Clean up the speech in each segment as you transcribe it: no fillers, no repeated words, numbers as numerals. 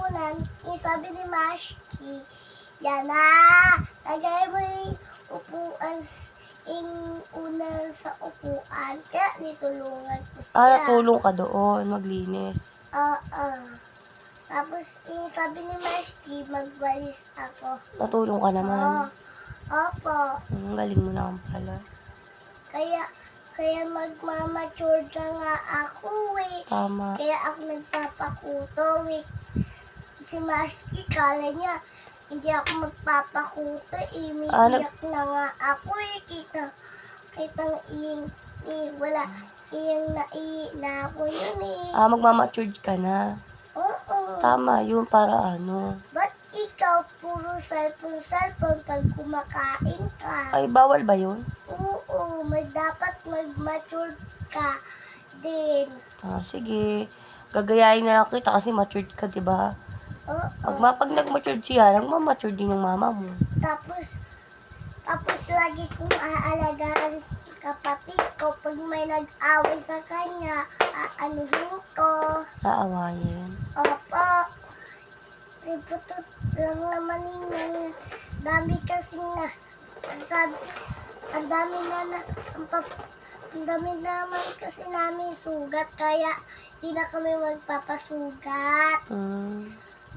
unan, yung sabi ni Mashki, yan na, lagay mo yung upuan, yung unan sa upuan. Kaya nitulungan ko siya. Natulong ka doon, maglinis. Oo. Tapos yung sabi ni Mashki, magwalis ako. Natulong ka naman. Opo. Ang galing mo naman pala. Kaya magmamature na nga ako eh. Tama. Kaya ako nagpapakuto eh. Si Mashki, kala niya, hindi ako magpapakuto eh. May iyak na nga ako eh. Kitang wala. Iyang na ako yun eh. Magmamatured ka na. Oo. Tama yun, para ano. Ba't ikaw puro cellphone pag kumakain ka? Ay, bawal ba yun? Oo, dapat mag-mature ka din. Sige. Gagayahin na lang kita kasi matured ka, diba? Oo. Pag nag-matured siya, nagmamatured din yung mama mo. Tapos lagi kong aalagaan kapatid ko. Pag may nag-away sa kanya, aanuhin ko. Aawayin. Opo. Si Putot lang naman yung dami kasing ang dami naman kasi namin sugat, kaya di na kami magpapasugat.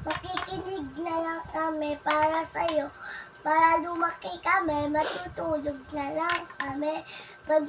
Makikinig na lang kami para sa'yo. Para lumaki kami, matutulog na lang kami. Pag